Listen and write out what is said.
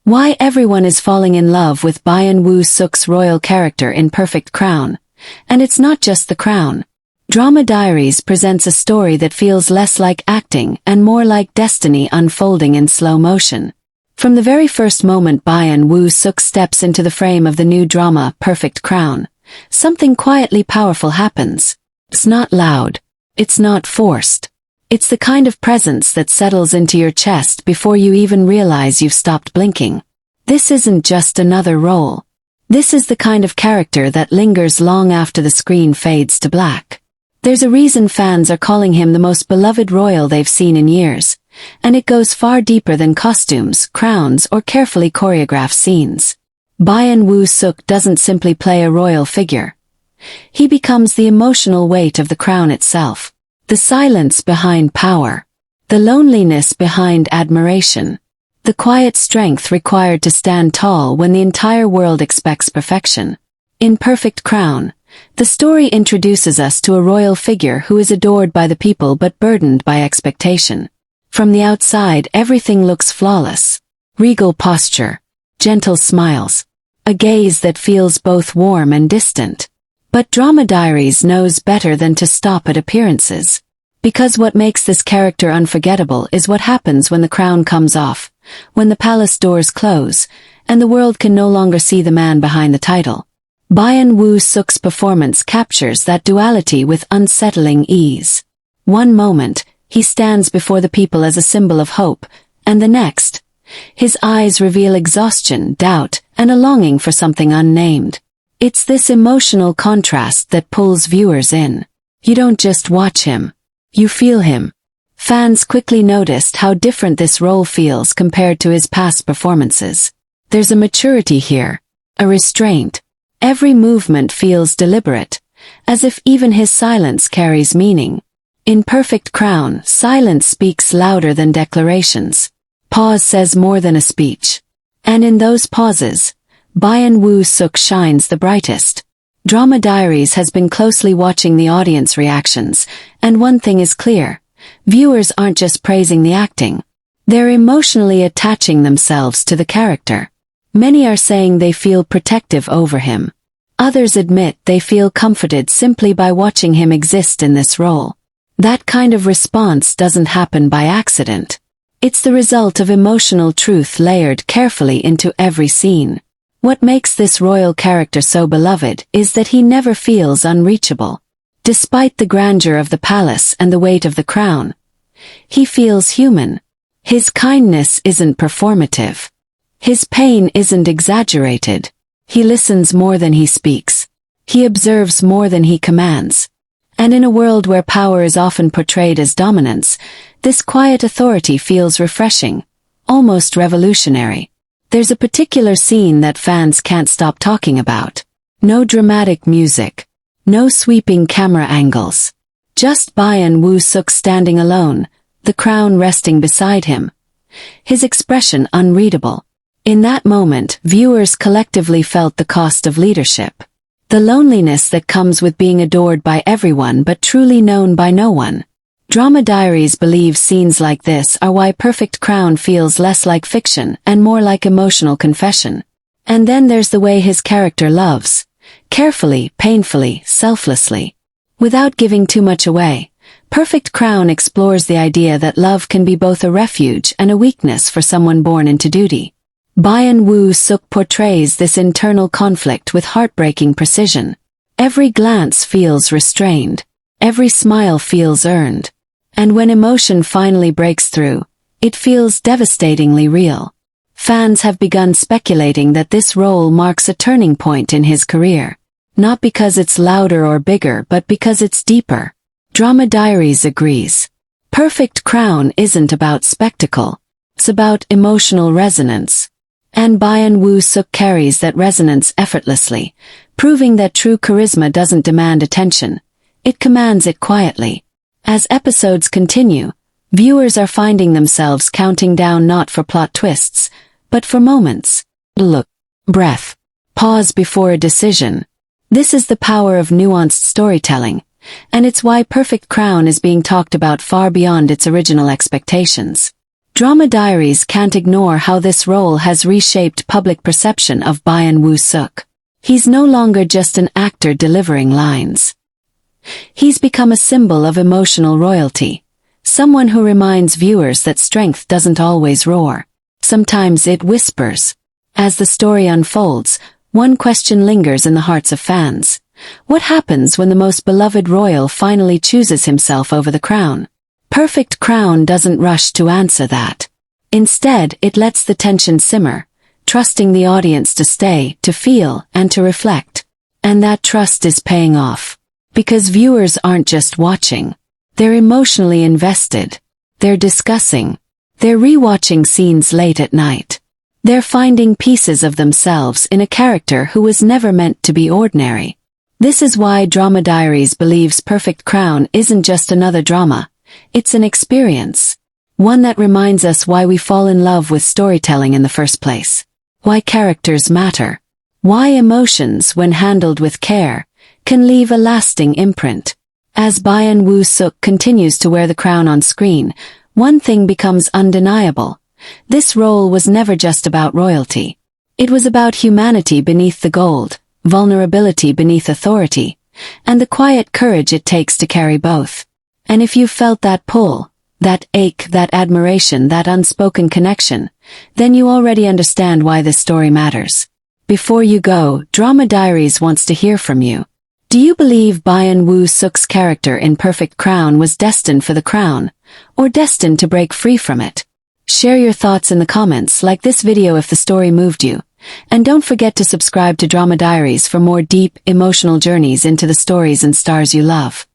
Why everyone is falling in love with Byeon Woo Seok's royal character in Perfect Crown. And it's not just the crown. Drama Diaries presents a story that feels less like acting and more like destiny unfolding in slow motion. From the very first moment Byeon Woo Seok steps into the frame of the new drama Perfect Crown, something quietly powerful happens. It's not loud. It's not forced. It's the kind of presence that settles into your chest before you even realize you've stopped blinking. This isn't just another role. This is the kind of character that lingers long after the screen fades to black. There's a reason fans are calling him the most beloved royal they've seen in years, and it goes far deeper than costumes, crowns, or carefully choreographed scenes. Byeon Woo Seok doesn't simply play a royal figure. He becomes the emotional weight of the crown itself. The silence behind power. The loneliness behind admiration. The quiet strength required to stand tall when the entire world expects perfection. In Perfect Crown, the story introduces us to a royal figure who is adored by the people but burdened by expectation. From the outside, everything looks flawless. Regal posture. Gentle smiles. A gaze that feels both warm and distant. But Drama Diaries knows better than to stop at appearances. Because what makes this character unforgettable is what happens when the crown comes off, when the palace doors close, and the world can no longer see the man behind the title. Byeon Woo Seok's performance captures that duality with unsettling ease. One moment, he stands before the people as a symbol of hope, and the next, his eyes reveal exhaustion, doubt, and a longing for something unnamed. It's this emotional contrast that pulls viewers in. You don't just watch him. You feel him. Fans quickly noticed how different this role feels compared to his past performances. There's a maturity here. A restraint. Every movement feels deliberate, as if even his silence carries meaning. In Perfect Crown, silence speaks louder than declarations. Pause says more than a speech. And in those pauses, Byeon Woo Seok shines the brightest. Drama Diaries has been closely watching the audience reactions, and one thing is clear. Viewers aren't just praising the acting. They're emotionally attaching themselves to the character. Many are saying they feel protective over him. Others admit they feel comforted simply by watching him exist in this role. That kind of response doesn't happen by accident. It's the result of emotional truth layered carefully into every scene. What makes this royal character so beloved is that he never feels unreachable. Despite the grandeur of the palace and the weight of the crown, he feels human. His kindness isn't performative. His pain isn't exaggerated. He listens more than he speaks. He observes more than he commands. And in a world where power is often portrayed as dominance, this quiet authority feels refreshing, almost revolutionary. There's a particular scene that fans can't stop talking about. No dramatic music. No sweeping camera angles. Just Byeon Woo Seok standing alone, the crown resting beside him. His expression unreadable. In that moment, viewers collectively felt the cost of leadership. The loneliness that comes with being adored by everyone but truly known by no one. Drama Diaries believes scenes like this are why Perfect Crown feels less like fiction and more like emotional confession. And then there's the way his character loves. Carefully, painfully, selflessly. Without giving too much away, Perfect Crown explores the idea that love can be both a refuge and a weakness for someone born into duty. Byeon Woo Seok portrays this internal conflict with heartbreaking precision. Every glance feels restrained. Every smile feels earned. And when emotion finally breaks through, it feels devastatingly real. Fans have begun speculating that this role marks a turning point in his career. Not because it's louder or bigger, but because it's deeper. Drama Diaries agrees. Perfect Crown isn't about spectacle. It's about emotional resonance. And Byeon Woo Seok carries that resonance effortlessly, proving that true charisma doesn't demand attention. It commands it quietly. As episodes continue, viewers are finding themselves counting down not for plot twists, but for moments. Look. Breath. Pause before a decision. This is the power of nuanced storytelling, and it's why Perfect Crown is being talked about far beyond its original expectations. Drama Diaries can't ignore how this role has reshaped public perception of Byeon Woo Seok. He's no longer just an actor delivering lines. He's become a symbol of emotional royalty, someone who reminds viewers that strength doesn't always roar. Sometimes it whispers. As the story unfolds, one question lingers in the hearts of fans. What happens when the most beloved royal finally chooses himself over the crown? Perfect Crown doesn't rush to answer that. Instead, it lets the tension simmer, trusting the audience to stay, to feel, and to reflect. And that trust is paying off. Because viewers aren't just watching. They're emotionally invested. They're discussing. They're rewatching scenes late at night. They're finding pieces of themselves in a character who was never meant to be ordinary. This is why Drama Diaries believes Perfect Crown isn't just another drama. It's an experience. One that reminds us why we fall in love with storytelling in the first place. Why characters matter. Why emotions, when handled with care, can leave a lasting imprint. As Byeon Woo Seok continues to wear the crown on screen, one thing becomes undeniable. This role was never just about royalty. It was about humanity beneath the gold, vulnerability beneath authority, and the quiet courage it takes to carry both. And if you felt that pull, that ache, that admiration, that unspoken connection, then you already understand why this story matters. Before you go, Drama Diaries wants to hear from you. Do you believe Byeon Woo Seok's character in Perfect Crown was destined for the crown, or destined to break free from it? Share your thoughts in the comments, like this video if the story moved you, and don't forget to subscribe to Drama Diaries for more deep, emotional journeys into the stories and stars you love.